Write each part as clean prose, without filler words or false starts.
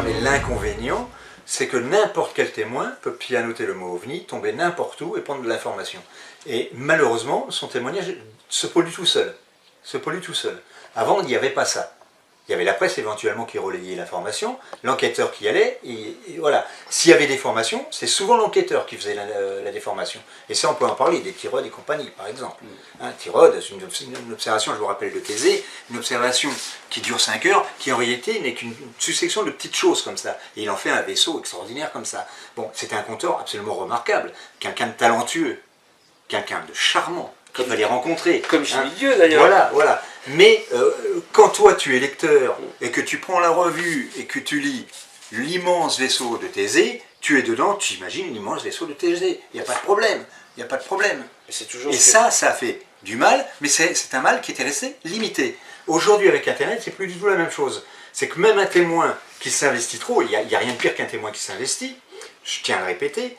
Mais l'inconvénient, c'est que n'importe quel témoin peut pianoter le mot ovni, tomber n'importe où et prendre de l'information. Et malheureusement, son témoignage se pollue tout seul. Avant, il n'y avait pas ça. Il y avait la presse éventuellement qui relayait l'information, l'enquêteur qui allait, et voilà. S'il y avait des formations, c'est souvent l'enquêteur qui faisait la déformation. Et ça, on peut en parler, des Tirode et compagnie, par exemple. Tirode, c'est une observation, je vous rappelle, de Thésée, une observation qui dure 5 heures, qui en réalité n'est qu'une succession de petites choses comme ça. Et il en fait un vaisseau extraordinaire comme ça. Bon, c'était un conteur absolument remarquable, quelqu'un de talentueux, quelqu'un de charmant, qu'il fallait rencontrer. Comme Jimmy Dieu d'ailleurs. Voilà. Mais quand toi tu es lecteur et que tu prends la revue et que tu lis l'immense vaisseau de Thésée, tu es dedans, tu imagines l'immense vaisseau de Thésée. Il n'y a pas de problème. Et ça a fait du mal, mais c'est un mal qui était resté limité. Aujourd'hui avec Internet, c'est plus du tout la même chose. C'est que même un témoin qui s'investit trop, il n'y a rien de pire qu'un témoin qui s'investit, je tiens à le répéter,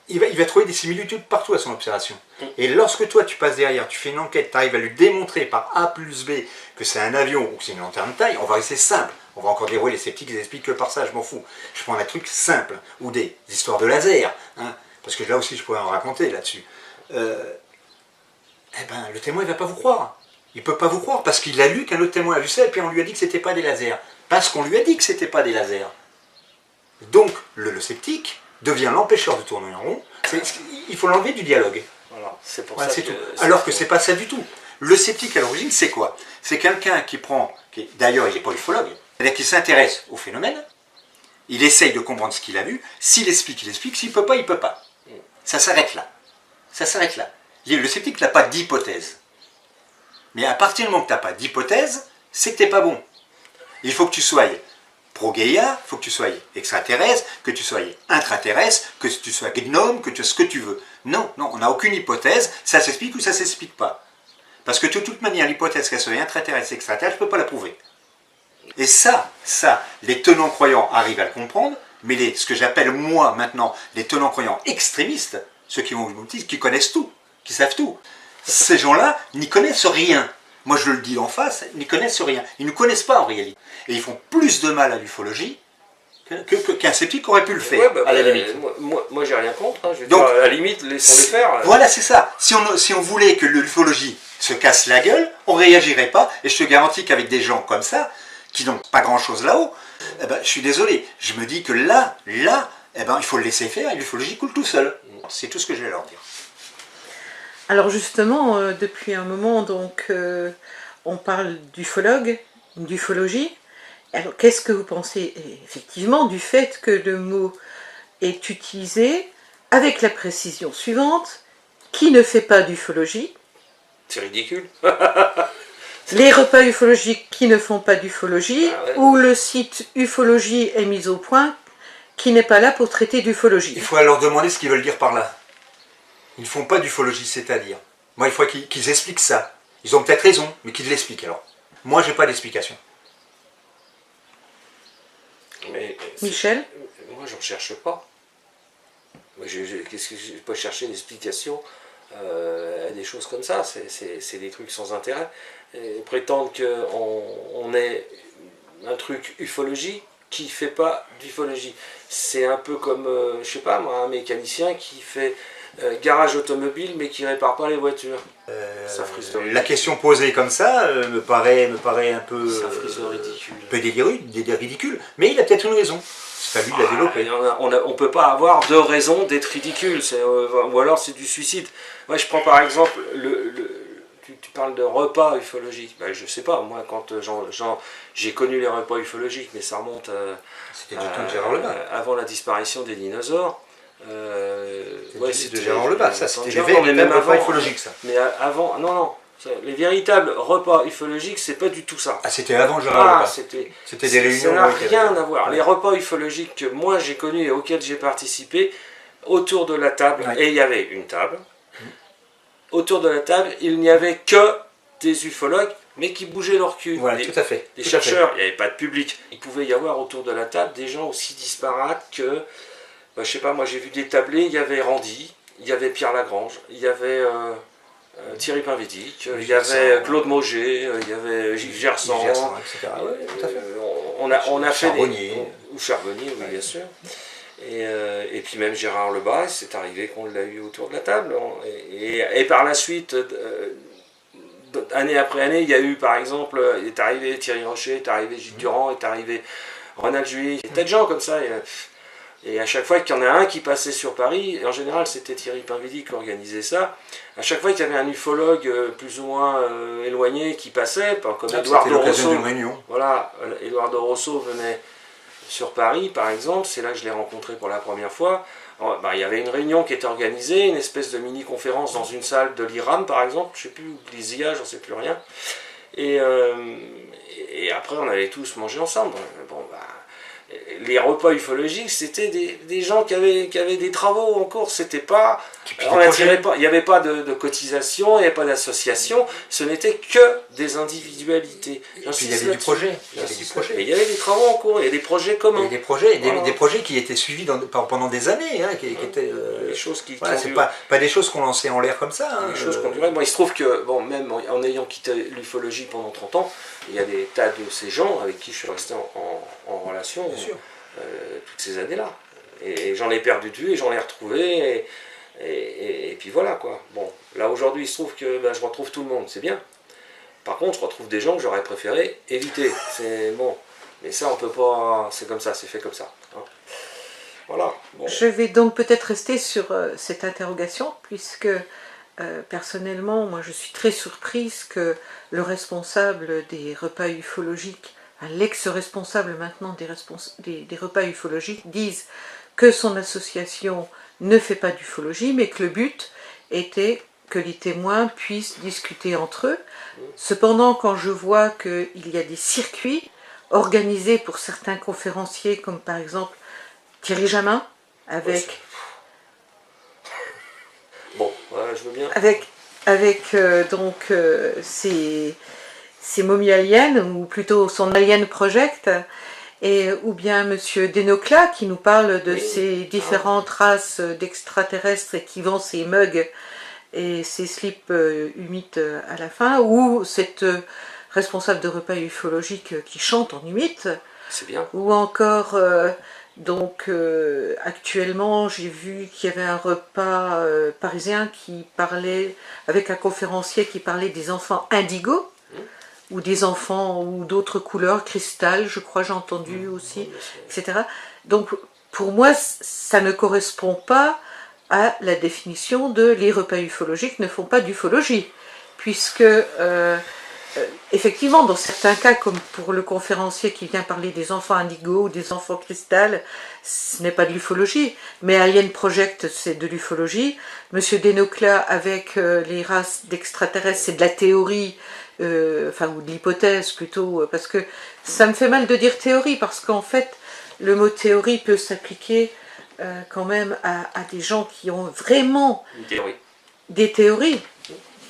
il va trouver des similitudes partout à son observation. Et lorsque toi tu passes derrière, tu fais une enquête, tu arrives à lui démontrer par A plus B que c'est un avion ou que c'est une lanterne de taille, on va rester simple. On va encore dérouler les sceptiques, ils expliquent que par ça, je m'en fous. Je prends un truc simple, ou des histoires de laser, parce que là aussi je pourrais en raconter là-dessus. Le témoin il ne va pas vous croire. Il ne peut pas vous croire parce qu'il a lu qu'un autre témoin a vu ça et puis on lui a dit que ce n'était pas des lasers. Parce qu'on lui a dit que ce n'était pas des lasers. Donc le sceptique devient l'empêcheur de tourner en rond. Il faut l'enlever du dialogue. Voilà, c'est pour voilà, ça c'est tout. Alors que c'est pas ça du tout. Le sceptique à l'origine, c'est quoi? C'est quelqu'un qui prend, d'ailleurs il est pas ufologue, c'est-à-dire qu'il s'intéresse au phénomène, il essaye de comprendre ce qu'il a vu, s'il explique, il explique, s'il peut pas, il peut pas. Ça s'arrête là. Le sceptique n'a pas d'hypothèse. Mais à partir du moment que tu n'as pas d'hypothèse, c'est que tu n'es pas bon. Il faut que tu sois pro-Gaïa, il faut que tu sois extraterrestre, que tu sois intraterrestre, que tu sois gnome, que tu sois ce que tu veux. Non, on n'a aucune hypothèse, ça s'explique ou ça ne s'explique pas. Parce que de toute manière, l'hypothèse qu'elle soit intraterrestre, extraterrestre, je ne peux pas la prouver. Et ça, les tenants-croyants arrivent à le comprendre, mais ce que j'appelle moi maintenant, les tenants-croyants extrémistes, ceux qui connaissent tout, qui savent tout, ces gens-là n'y connaissent rien. Moi je le dis en face, ils n'y connaissent rien. Ils ne connaissent pas en réalité. Et ils font plus de mal à l'ufologie qu'un sceptique aurait pu le faire, à la limite. Moi j'ai rien contre, je veux dire, à la limite, laissons-les faire. Voilà, c'est ça. Si on voulait que l'ufologie se casse la gueule, on ne réagirait pas. Et je te garantis qu'avec des gens comme ça, qui n'ont pas grand-chose là-haut, je suis désolé. Je me dis que là, il faut le laisser faire et l'ufologie coule tout seul. C'est tout ce que je vais leur dire. Alors justement, depuis un moment, donc, on parle d'ufologie. Alors qu'est-ce que vous pensez effectivement du fait que le mot est utilisé avec la précision suivante, qui ne fait pas d'ufologie? C'est ridicule. Les repas ufologiques qui ne font pas d'ufologie, ou le site ufologie est mis au point, qui n'est pas là pour traiter d'ufologie. Il faut leur demander ce qu'ils veulent dire par là. Ils ne font pas d'ufologie, c'est-à-dire. Moi, il faut qu'ils expliquent ça. Ils ont peut-être raison, mais qu'ils l'expliquent alors. Moi, j'ai pas d'explication. Michel? Moi, j'en cherche pas. Qu'est-ce que je vais pas chercher d'explication à des choses comme ça? C'est des trucs sans intérêt. Et prétendre qu'on ait un truc ufologie qui fait pas d'ufologie. C'est un peu comme, je sais pas moi, un mécanicien qui fait garage automobile mais qui répare pas les voitures. La question posée comme ça me paraît un peu, ridicule, mais il a peut-être une raison. C'est à lui de la développer. On peut pas avoir deux raisons d'être ridicule, ou alors c'est du suicide. Moi je prends par exemple, tu parles de repas ufologiques. Je sais pas, moi quand j'ai connu les repas ufologiques, mais ça remonte c'était du temps de Gérard Lebas. Avant la disparition des dinosaures. C'était de Gérard Lebas, ça c'était les véritables repas ufologiques, ça. Mais avant, non, les véritables repas ufologiques, c'est pas du tout ça. Ah, c'était avant Gérard Lebas. C'était des réunions. Ça n'a rien à voir. Les repas ufologiques que moi j'ai connus et auxquels j'ai participé, autour de la table, et il y avait une table, autour de la table, il n'y avait que des ufologues, mais qui bougeaient leur cul. Voilà, tout à fait. Des chercheurs, il n'y avait pas de public. Il pouvait y avoir autour de la table des gens aussi disparates que... je sais pas, moi j'ai vu des tablés, il y avait Randy, il y avait Pierre Lagrange, il y avait Thierry Pinvédic, il y avait Claude Mauger, il y avait Gilles Gersan, etc. Tout à fait. on a fait Charbonnier. ou Charbonnier, oui, bien sûr. Et puis même Gérard Lebas, c'est arrivé qu'on l'a eu autour de la table. Et par la suite, année après année, il y a eu par exemple, il est arrivé Thierry Rocher, est arrivé Gilles Durand, est arrivé Ronald Juillet, il y a des tas de gens comme ça. Et à chaque fois qu'il y en a un qui passait sur Paris, et en général c'était Thierry Pinvidi qui organisait ça, à chaque fois qu'il y avait un ufologue plus ou moins éloigné qui passait, comme Eduardo Rosso, voilà, Eduardo Rosso venait sur Paris par exemple, c'est là que je l'ai rencontré pour la première fois. Alors, il y avait une réunion qui était organisée, une espèce de mini-conférence dans une salle de l'IRAM par exemple, je ne sais plus, ou de l'ISIA, j'en sais plus rien. Et après on allait tous manger ensemble. Bon, les repas ufologiques, c'était des gens qui avaient des travaux en cours. C'était pas, il n'y avait pas de cotisation, il n'y avait pas d'association. Ce n'était que des individualités. Et puis il y avait du projet. Mais il y avait des travaux en cours, il y a des projets communs. Il y a des projets qui étaient suivis pendant des années, qui étaient. Des choses qui voilà, c'est pas des choses qu'on lançait en l'air comme ça. Des choses qu'on durait. Bon, il se trouve que, même en ayant quitté l'ufologie pendant 30 ans, il y a des tas de ces gens avec qui je suis resté en relation toutes ces années-là. Et j'en ai perdu de vue et j'en ai retrouvé. Et puis voilà quoi. Bon, là aujourd'hui il se trouve que je retrouve tout le monde, c'est bien. Par contre, je retrouve des gens que j'aurais préféré éviter. C'est bon. Mais ça, on peut pas. C'est comme ça, c'est fait comme ça. Hein. Voilà. Bon. Je vais donc peut-être rester sur cette interrogation, puisque personnellement, moi je suis très surprise que le responsable des repas ufologiques, l'ex-responsable maintenant des repas ufologiques, dise que son association ne fait pas d'ufologie, mais que le but était que les témoins puissent discuter entre eux. Cependant, quand je vois qu'il y a des circuits organisés pour certains conférenciers, comme par exemple Thierry Jamin, avec... Bon, voilà, je veux bien. Avec ses momies aliens, ou plutôt son Alien Project, ou bien Monsieur Denocla qui nous parle de ces différentes races d'extraterrestres et qui vend ses mugs et ses slips humides à la fin, ou cette responsable de repas ufologique qui chante en humide. C'est bien. Ou encore, actuellement, j'ai vu qu'il y avait un repas parisien qui parlait, avec un conférencier qui parlait des enfants indigos, ou des enfants ou d'autres couleurs, cristal, je crois, j'ai entendu aussi, etc. Donc, pour moi, ça ne correspond pas à la définition de les repas ufologiques ne font pas d'ufologie, puisque effectivement, dans certains cas, comme pour le conférencier qui vient parler des enfants indigo ou des enfants cristal, ce n'est pas de l'ufologie, mais Alien Project, c'est de l'ufologie. Monsieur Denocla, avec les races d'extraterrestres, c'est de la théorie, ou de l'hypothèse plutôt, parce que ça me fait mal de dire théorie, parce qu'en fait, le mot théorie peut s'appliquer quand même à des gens qui ont vraiment des théories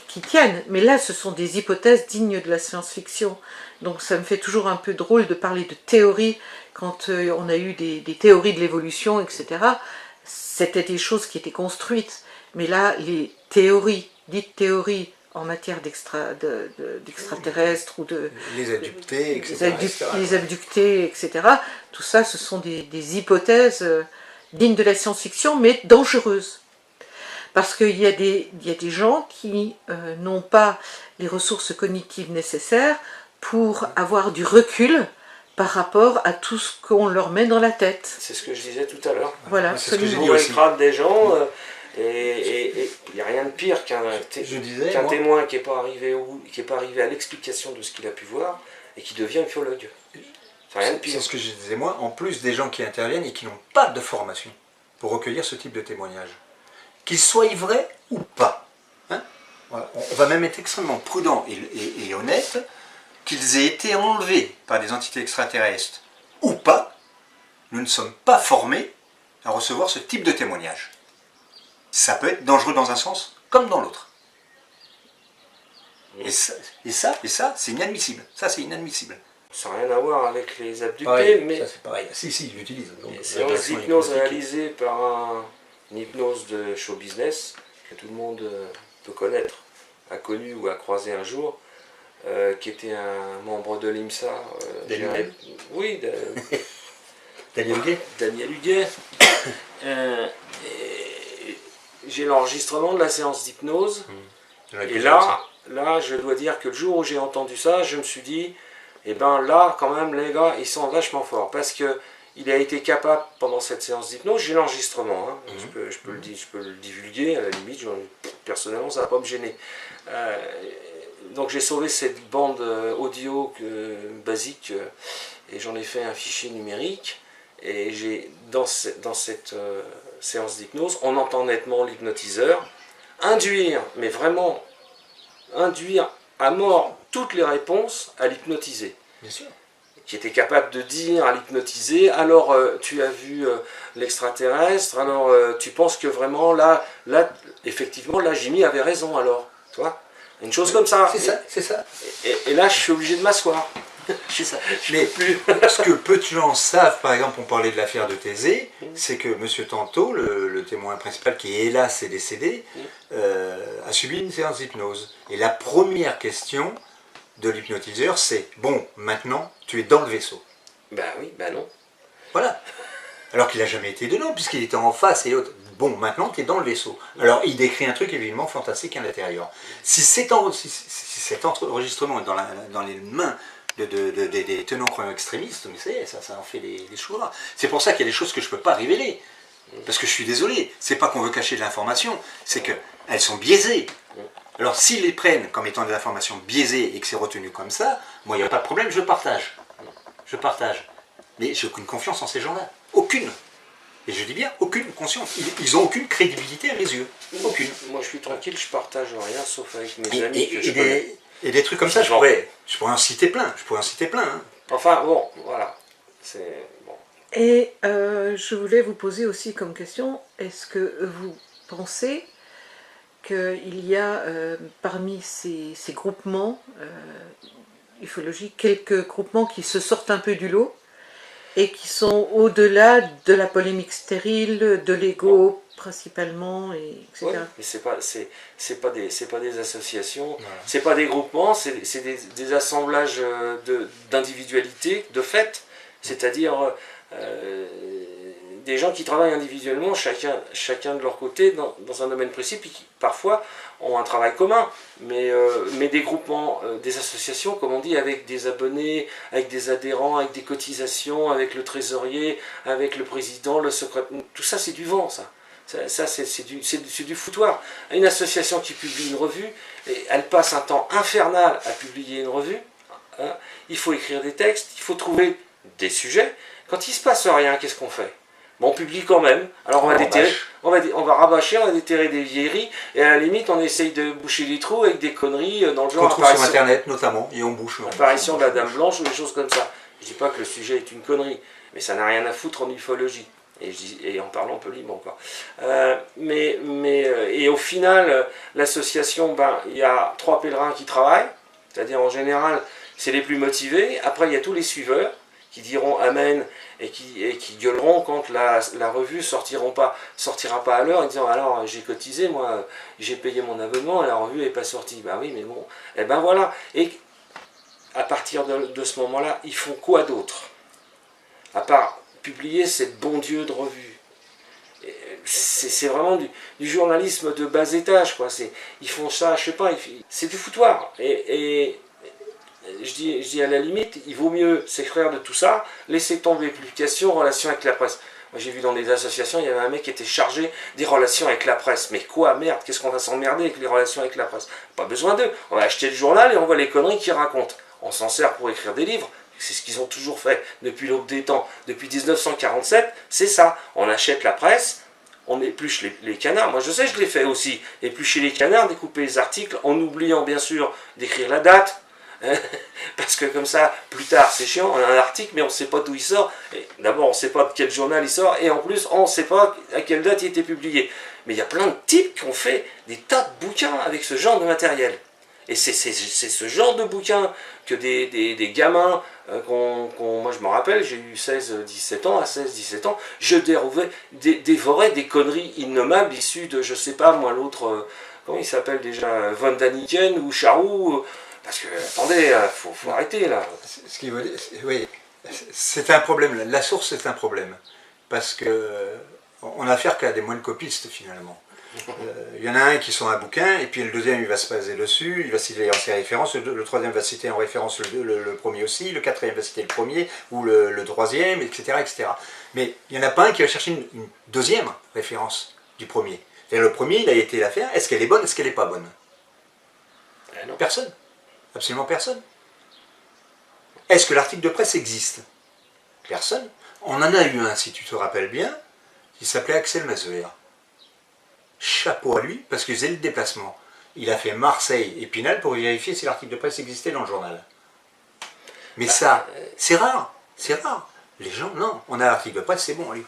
qui tiennent, mais là ce sont des hypothèses dignes de la science-fiction, donc ça me fait toujours un peu drôle de parler de théorie quand on a eu des théories de l'évolution, etc. C'était des choses qui étaient construites, mais là les théories, dites théories en matière d'extraterrestres ou de... Les abductés, etc. Les abductés, etc. Tout ça, ce sont des hypothèses dignes de la science-fiction, mais dangereuses. Parce qu'il y a des gens qui n'ont pas les ressources cognitives nécessaires pour avoir du recul par rapport à tout ce qu'on leur met dans la tête. C'est ce que je disais tout à l'heure. Voilà, c'est ce que j'ai dit aussi. Des gens, et il n'y a rien de pire qu'un témoin qui n'est pas arrivé à l'explication de ce qu'il a pu voir et qui devient ufologue. C'est ce que je disais moi, en plus des gens qui interviennent et qui n'ont pas de formation pour recueillir ce type de témoignage. Qu'ils soient vrais ou pas. Hein, voilà. On va même être extrêmement prudent et honnête, qu'ils aient été enlevés par des entités extraterrestres ou pas, nous ne sommes pas formés à recevoir ce type de témoignage. Ça peut être dangereux dans un sens comme dans l'autre. Et ça, c'est inadmissible. Ça, c'est inadmissible. Ça n'a rien à voir avec les abductés, pareil, mais... Ça, c'est pareil. Si, j'utilise. C'est une hypnose réalisée par une hypnose de show business que tout le monde peut connaître, a connu ou a croisé un jour. qui était un membre de l'IMSA. Daniel. Oui, Daniel Huguet. Daniel Huguet. J'ai l'enregistrement de la séance d'hypnose. Et là, je dois dire que le jour où j'ai entendu ça, je me suis dit, eh ben là, quand même, les gars, ils sont vachement forts. Parce que il a été capable, pendant cette séance d'hypnose, j'ai l'enregistrement, hein, je peux le divulguer, à la limite, personnellement, ça ne va pas me gêner. Donc j'ai sauvé cette bande audio basique, et j'en ai fait un fichier numérique. Et dans cette séance d'hypnose, on entend nettement l'hypnotiseur induire, mais vraiment induire à mort toutes les réponses à l'hypnotisé. Bien sûr. Qui était capable de dire à l'hypnotisé, alors tu as vu l'extraterrestre, alors tu penses que vraiment là, effectivement, là Jimmy avait raison alors, tu vois, une chose comme ça. C'est ça. Et là, je suis obligé de m'asseoir. C'est ça. Mais ce que peu de gens savent, par exemple, on parlait de l'affaire de Thésée, c'est que M. Tantôt, le témoin principal qui hélas est décédé, a subi une séance d'hypnose. Et la première question de l'hypnotiseur, c'est « Bon, maintenant, tu es dans le vaisseau. » Ben oui, ben non. Voilà. Alors qu'il n'a jamais été dedans, puisqu'il était en face et l'autre. Bon, maintenant, tu es dans le vaisseau. Alors, il décrit un truc évidemment fantastique à l'intérieur. Si cet enregistrement est dans les mains des tenants extrémistes, mais ça en fait des choix. C'est pour ça qu'il y a des choses que je ne peux pas révéler. Parce que je suis désolé. C'est pas qu'on veut cacher de l'information, c'est qu'elles sont biaisées. Alors, s'ils les prennent comme étant des informations biaisées et que c'est retenu comme ça, moi, il n'y a pas de problème, je partage. Je partage. Mais j'ai aucune confiance en ces gens-là. Aucune. Et je dis bien, aucune conscience. Ils n'ont aucune crédibilité à mes yeux. Aucune. Moi, je suis tranquille, je partage rien, sauf avec mes amis que je connais. Et des trucs comme ça, je pourrais en citer plein. Hein. Enfin, bon, voilà. C'est bon. Et je voulais vous poser aussi comme question, est-ce que vous pensez qu'il y a parmi ces groupements ufologiques quelques groupements qui se sortent un peu du lot et qui sont au-delà de la polémique stérile, de l'ego principalement, etc. Oui, mais c'est pas des associations, c'est pas des groupements, c'est des assemblages d'individualités, de fait, c'est-à-dire des gens qui travaillent individuellement, chacun de leur côté, dans un domaine précis, puis qui parfois ont un travail commun, mais des groupements, des associations, comme on dit, avec des abonnés, avec des adhérents, avec des cotisations, avec le trésorier, avec le président, le secrétaire, tout ça c'est du vent, ça. Ça c'est du foutoir. Une association qui publie une revue, et elle passe un temps infernal à publier une revue, hein. Il faut écrire des textes, il faut trouver des sujets. Quand il ne se passe rien, qu'est-ce qu'on fait? Bon, on publie quand même. Alors on va rabâcher, on va déterrer des vieilleries, et à la limite on essaye de boucher les trous avec des conneries dans le genre. Qu'on trouve sur internet notamment, et on bouche. Apparition de la Dame Blanche ou des choses comme ça. Je dis pas que le sujet est une connerie, mais ça n'a rien à foutre en ufologie. Et en parlant poliment, quoi. Et au final, l'association, il y a 3 pèlerins qui travaillent, c'est-à-dire en général, c'est les plus motivés. Après, il y a tous les suiveurs qui diront Amen et qui gueuleront quand la revue sortira pas à l'heure, en disant alors j'ai cotisé, moi j'ai payé mon abonnement et la revue n'est pas sortie. Ben oui, mais bon, et ben voilà. Et à partir de ce moment-là, ils font quoi d'autre? À part publier cette bon Dieu de revue. C'est vraiment du journalisme de bas étage, quoi. Ils font ça, je sais pas, c'est du foutoir. Et je dis à la limite, il vaut mieux s'extraire de tout ça, laisser tomber les publications, relations avec la presse. Moi j'ai vu dans des associations, il y avait un mec qui était chargé des relations avec la presse. Mais quoi, merde, qu'est-ce qu'on va s'emmerder avec les relations avec la presse? Pas besoin d'eux. On va acheter le journal et on voit les conneries qu'ils racontent. On s'en sert pour écrire des livres. C'est ce qu'ils ont toujours fait depuis l'aube des temps. Depuis 1947, c'est ça. On achète la presse, on épluche les canards. Moi je sais, je l'ai fait aussi. Éplucher les canards, découper les articles, en oubliant bien sûr d'écrire la date. Parce que comme ça, plus tard, c'est chiant, on a un article, mais on ne sait pas d'où il sort. D'abord, on ne sait pas de quel journal il sort, et en plus, on ne sait pas à quelle date il a été publié. Mais il y a plein de types qui ont fait des tas de bouquins avec ce genre de matériel. Et c'est ce genre de bouquins que des gamins, moi je me rappelle, j'ai eu 16-17 ans, à 16-17 ans, je dévorais des conneries innommables issues de, je sais pas moi, l'autre, comment il s'appelle déjà, Von Daniken ou Charroux. Parce que, attendez, faut arrêter là. Ce qui veut dire, oui, c'est un problème. La source, c'est un problème. Parce que on a affaire qu'à des moines copistes finalement. Il y en a un qui sort un bouquin, et puis le deuxième il va se baser dessus, il va citer ses références, le troisième va citer en référence le premier aussi, le quatrième va citer le premier, ou le troisième, etc., etc. Mais il n'y en a pas un qui va chercher une deuxième référence du premier. C'est-à-dire le premier, il a été l'affaire, est-ce qu'elle est bonne, est-ce qu'elle n'est pas bonne? Non. Personne. Absolument personne. Est-ce que l'article de presse existe? Personne. On en a eu un, si tu te rappelles bien, qui s'appelait Axel Mazuer. Chapeau à lui, parce qu'il faisait le déplacement. Il a fait Marseille-Épinal pour vérifier si l'article de presse existait dans le journal. Mais ça, c'est rare. C'est rare. Les gens, non. On a l'article de presse, c'est bon, allez.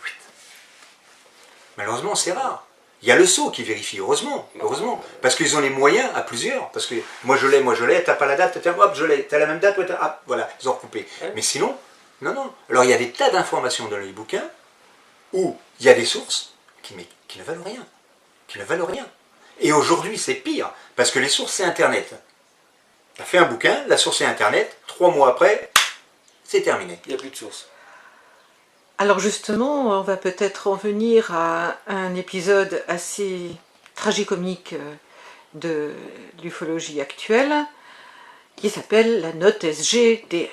Malheureusement, c'est rare. Il y a le sceau qui vérifie, heureusement, heureusement. Parce qu'ils ont les moyens à plusieurs. Parce que moi je l'ai, t'as pas la date, hop, je l'ai, t'as la même date, ouais, ah, voilà, ils ont recoupé. Ouais. Mais sinon, non. Alors il y a des tas d'informations dans les bouquins où il y a des sources qui ne valent rien. Qui ne valent rien. Et aujourd'hui, c'est pire, parce que les sources, c'est Internet. Tu as fait un bouquin, la source est Internet, 3 mois après, c'est terminé. Il n'y a plus de source. Alors justement, on va peut-être en venir à un épisode assez tragicomique de l'ufologie actuelle, qui s'appelle la note SGDN.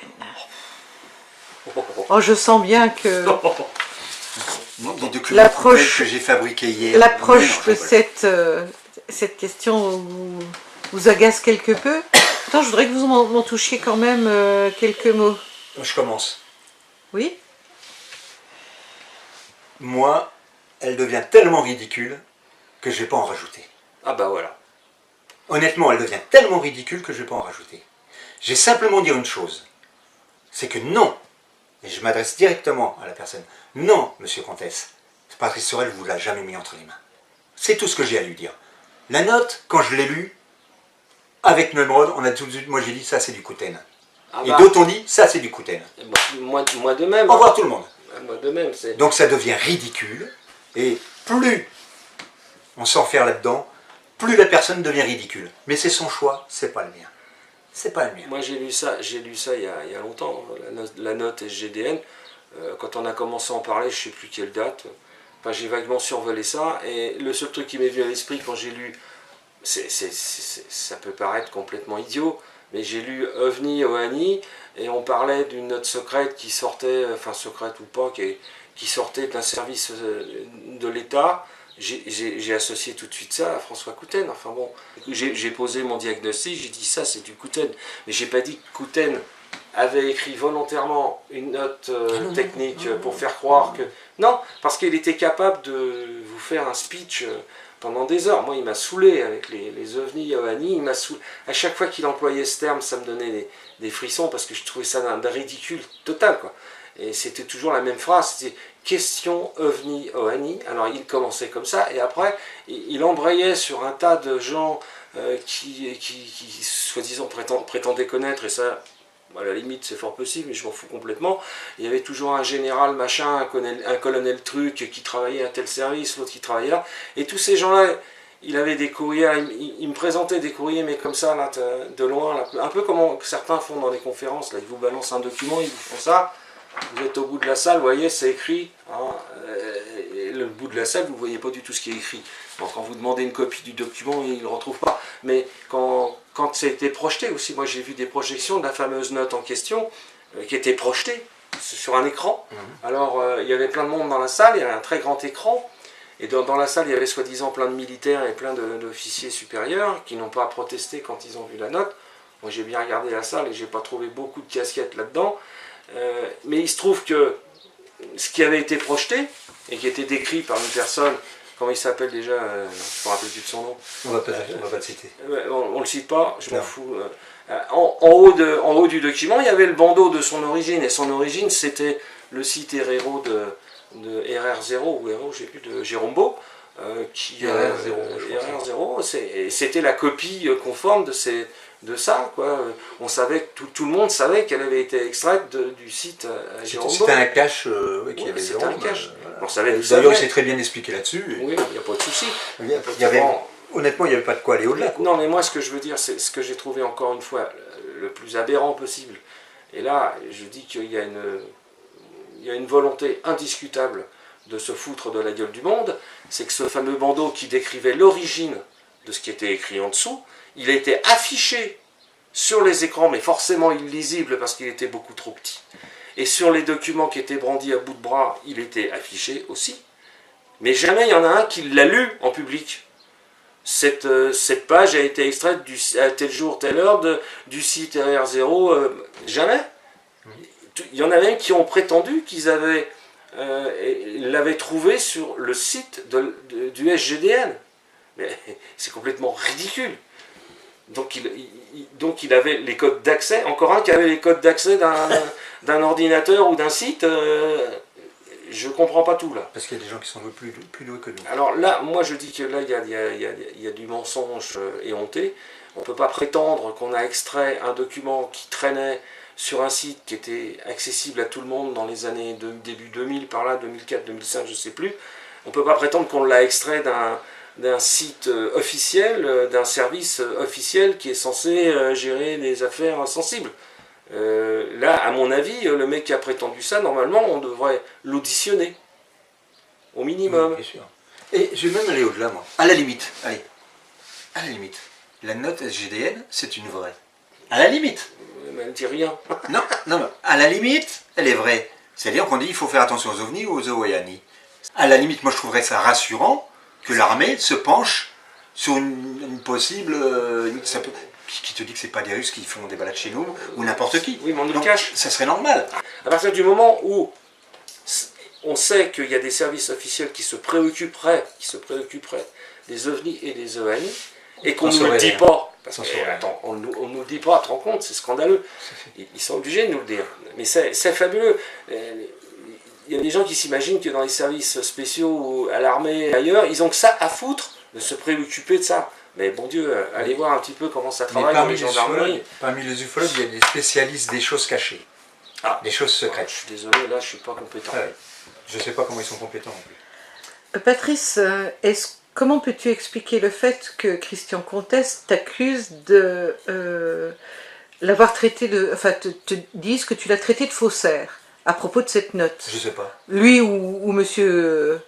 Oh, je sens bien que Des documents que j'ai fabriqués hier. l'approche de cette question vous agace quelque peu. Attends, je voudrais que vous m'en touchiez quand même quelques mots. Je commence. Oui? Moi, elle devient tellement ridicule que je ne vais pas en rajouter. Ah bah voilà. Honnêtement, elle devient tellement ridicule que je ne vais pas en rajouter. J'ai simplement dire une chose. C'est que non, et je m'adresse directement à la personne, non, monsieur Comtesse, Patrice Sorel ne vous l'a jamais mis entre les mains. C'est tout ce que j'ai à lui dire. La note, quand je l'ai lue, avec Nemrod, on a tout de suite, moi j'ai dit, ça c'est du Kouten. Ah Et bah, d'autres ont dit, ça c'est du Kouten. moi de même. Au revoir tout le monde. Moi de même, c'est... Donc ça devient ridicule, et plus on s'enferme là-dedans, plus la personne devient ridicule. Mais c'est son choix, c'est pas le mien. C'est pas le mien. Moi j'ai lu ça il y a longtemps, la note SGDN. Quand on a commencé à en parler, je ne sais plus quelle date. Enfin, j'ai vaguement survolé ça, et le seul truc qui m'est venu à l'esprit quand j'ai lu, ça peut paraître complètement idiot, mais j'ai lu OVNI Ohani, et on parlait d'une note secrète qui sortait, enfin secrète ou pas, qui sortait d'un service de l'État. J'ai associé tout de suite ça à François Kouten. Enfin bon, j'ai posé mon diagnostic, j'ai dit ça c'est du Kouten, mais j'ai pas dit que Kouten avait écrit volontairement une note technique pour faire croire que... Non, parce qu'il était capable de vous faire un speech pendant des heures. Moi, il m'a saoulé avec les ovnis Ohani. Il m'a saoulé. À chaque fois qu'il employait ce terme, ça me donnait des frissons parce que je trouvais ça d'un ridicule total, quoi. Et c'était toujours la même phrase, c'était question ovni Ohani. Alors il commençait comme ça, et après il embrayait sur un tas de gens qui soi-disant prétendaient connaître, et ça, à la limite c'est fort possible, mais je m'en fous complètement. Il y avait toujours un général machin, un colonel truc qui travaillait à tel service, l'autre qui travaillait là, et tous ces gens-là, il avait des courriers, il me présentait des courriers, mais comme ça, là, de loin, là, un peu comme certains font dans les conférences, là, ils vous balancent un document, ils vous font ça. Vous êtes au bout de la salle, vous voyez, c'est écrit. Hein, et le bout de la salle, vous ne voyez pas du tout ce qui est écrit. Donc quand vous demandez une copie du document, il ne le retrouve pas. Mais quand c'était projeté aussi, moi j'ai vu des projections de la fameuse note en question, qui était projetée sur un écran. Alors il y avait plein de monde dans la salle, il y avait un très grand écran. Et dans la salle, il y avait soi-disant plein de militaires et plein d'officiers supérieurs qui n'ont pas protesté quand ils ont vu la note. Moi j'ai bien regardé la salle et j'ai pas trouvé beaucoup de casquettes là-dedans. Mais il se trouve que ce qui avait été projeté et qui était décrit par une personne, comment il s'appelle déjà, je ne me rappelle plus de son nom. On va pas le citer. On ne le cite pas, je m'en fous. En haut du document, il y avait le bandeau de son origine, et son origine c'était le site RRO de RR0 ou RO, je sais plus, de Jérôme Beau. RR0, c'était la copie conforme de ça, quoi. On savait, tout le monde savait qu'elle avait été extraite du site à Jérôme Beau. C'était un cache qui Oui, avait c'était un cache. Voilà. On savait D'ailleurs, il s'est très bien expliqué là-dessus. Oui, il n'y a pas de souci. Il y avait honnêtement, il n'y avait pas de quoi aller au-delà. Non, mais moi, ce que je veux dire, c'est ce que j'ai trouvé encore une fois le plus aberrant possible. Et là, je dis qu'il y a une volonté indiscutable de se foutre de la gueule du monde, c'est que ce fameux bandeau qui décrivait l'origine de ce qui était écrit en dessous, il a été affiché sur les écrans, mais forcément illisible parce qu'il était beaucoup trop petit. Et sur les documents qui étaient brandis à bout de bras, il était affiché aussi. Mais jamais il y en a un qui l'a lu en public. Cette page a été extraite à tel jour, telle heure du site RR0. Jamais. Il y en a même qui ont prétendu qu'ils l'avaient trouvé sur le site du SGDN. Mais c'est complètement ridicule. Donc il avait les codes d'accès, encore un qui avait les codes d'accès d'un ordinateur ou d'un site. Je comprends pas tout là. Parce qu'il y a des gens qui sont plus doués que nous. Alors là, moi je dis que là il y a du mensonge éhonté. On ne peut pas prétendre qu'on a extrait un document qui traînait sur un site qui était accessible à tout le monde dans les années début 2000, par là, 2004, 2005, je ne sais plus. On ne peut pas prétendre qu'on l'a extrait d'un site officiel, d'un service officiel qui est censé gérer des affaires sensibles. Là, à mon avis, le mec qui a prétendu ça, normalement, on devrait l'auditionner. Au minimum. Oui, bien sûr. Et je vais même aller au-delà, moi. À la limite, allez. À la limite. La note SGDN, c'est une vraie. À la limite. Mais elle ne dit rien. Non, non, mais à la limite, elle est vraie. C'est-à-dire qu'on dit qu'il faut faire attention aux ovnis ou aux Ovoyani. À la limite, moi je trouverais ça rassurant que l'armée se penche sur une possible... qui te dit que c'est pas des Russes qui font des balades chez nous, ou n'importe qui. Oui, mais on nous le Donc, cache. ça serait normal. À partir du moment où on sait qu'il y a des services officiels qui se préoccuperaient des ovnis et des OANI, et qu'on ne nous le dit pas, parce que, attends, on nous le dit pas, tu te rends compte, c'est scandaleux. Ils sont obligés de nous le dire. Mais c'est fabuleux. Il y a des gens qui s'imaginent que dans les services spéciaux, à l'armée, ailleurs, ils ont que ça à foutre de se préoccuper de ça. Mais bon Dieu, allez voir un petit peu comment ça travaille dans les gendarmeries. Parmi les ufologues, il y a des spécialistes des choses cachées. Des choses secrètes. Je suis désolé, là, je suis pas compétent. Je ne sais pas comment ils sont compétents non plus. Patrice, comment peux-tu expliquer le fait que Christian Comtesse t'accuse de l'avoir traité de... Enfin, te dise que tu l'as traité de faussaire à propos de cette note? Je sais pas. Lui ou monsieur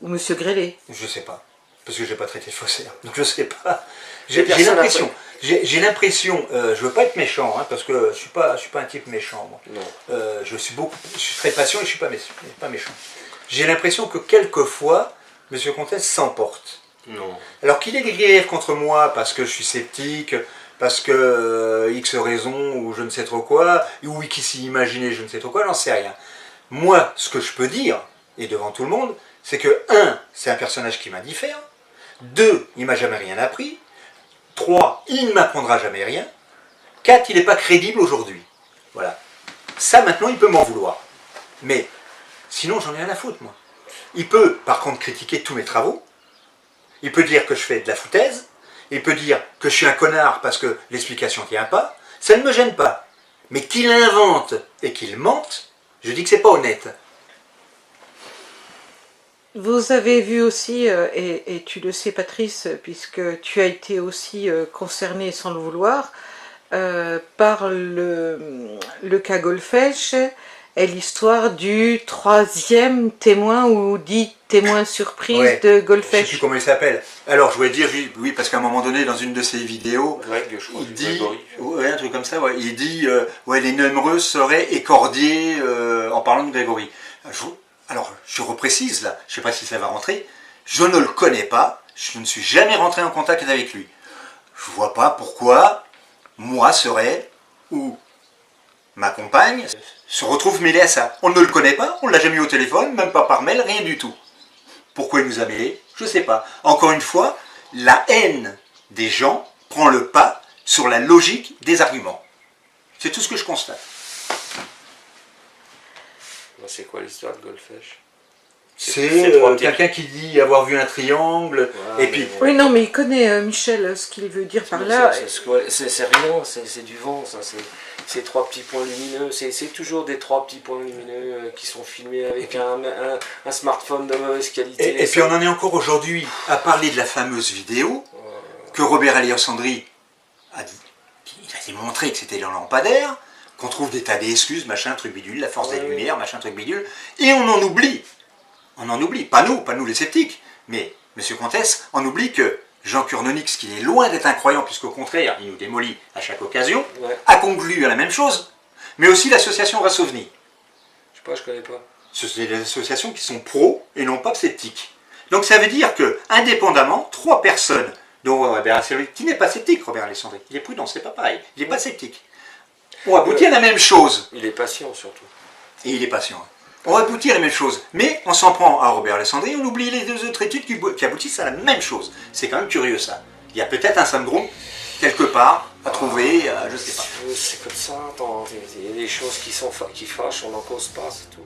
Grélé? Je sais pas. Parce que je n'ai pas traité de faussaire. Donc je sais pas. J'ai l'impression... J'ai l'impression, je veux pas être méchant, hein, parce que je suis pas un type méchant. Moi. Non. Je suis très patient et je suis pas méchant. J'ai l'impression que quelquefois, M. Comtesse s'emporte. Non. Alors qu'il ait des griefs contre moi parce que je suis sceptique, parce que X raison ou je ne sais trop quoi, ou qu'il s'y imaginait je ne sais trop quoi, j'en sais rien. Moi, ce que je peux dire, et devant tout le monde, c'est que 1, c'est un personnage qui m'indiffère, 2, il m'a jamais rien appris, 3, il ne m'apprendra jamais rien, 4, il n'est pas crédible aujourd'hui. Voilà. Ça, maintenant, il peut m'en vouloir. Mais, sinon, j'en ai rien à foutre, moi. Il peut, par contre, critiquer tous mes travaux. Il peut dire que je fais de la foutaise. Il peut dire que je suis un connard parce que l'explication ne tient pas. Ça ne me gêne pas. Mais qu'il invente et qu'il mente, je dis que c'est pas honnête. Vous avez vu aussi, et tu le sais Patrice, puisque tu as été aussi concerné sans le vouloir, par le cas Golfech et l'histoire du 3e témoin ou dit témoin surprise de Golfech. Je ne sais plus comment il s'appelle. Alors je voulais dire, oui, parce qu'à un moment donné, dans une de ses vidéos, il dit, un truc comme ça, il dit, les nombreux seraient écordiés en parlant de Grégory. Alors, je reprécise là, je ne sais pas si ça va rentrer, je ne le connais pas, je ne suis jamais rentré en contact avec lui. Je ne vois pas pourquoi moi serais, ou ma compagne, se retrouve mêlée à ça. On ne le connaît pas, on ne l'a jamais eu au téléphone, même pas par mail, rien du tout. Pourquoi il nous a mêlés? Je ne sais pas. Encore une fois, la haine des gens prend le pas sur la logique des arguments. C'est tout ce que je constate. C'est quoi l'histoire de Golfech? C'est quelqu'un qui dit avoir vu un triangle, et puis... Oui, non, mais il connaît, Michel, ce qu'il veut dire par là. C'est rien, c'est du vent, ça. ces 3 petits points lumineux, c'est toujours des 3 petits points lumineux qui sont filmés avec un smartphone de mauvaise qualité. Et puis on en est encore aujourd'hui à parler de la fameuse vidéo que Robert Alliosandri a dit. Il a démontré que c'était le lampadaire, qu'on trouve des tas d'excuses, machin, truc bidule, la force des lumières, machin, truc bidule, et on en oublie. On en oublie, pas nous les sceptiques, mais M. Comtesse en oublie que Jean Kurnonix, qui est loin d'être incroyant, puisqu'au contraire, il nous démolit à chaque occasion, a conclu à la même chose, mais aussi l'association Rassovni. Je sais pas, je connais pas. Ce sont des associations qui sont pro et non pas sceptiques. Donc ça veut dire que, indépendamment, 3 personnes, dont Robert Alliosandri, qui n'est pas sceptique, Robert Alliosandri, il est prudent, c'est pas pareil, il n'est pas sceptique. On aboutit à la même chose. Il est patient surtout. Et il est patient. On va aboutir à la même chose. Mais on s'en prend à Robert Alliosandri, on oublie les 2 autres études qui aboutissent à la même chose. C'est quand même curieux ça. Il y a peut-être un syndrome quelque part à trouver, je sais pas. C'est comme ça, attends, il y a des choses qui fâchent, on n'en cause pas, c'est tout.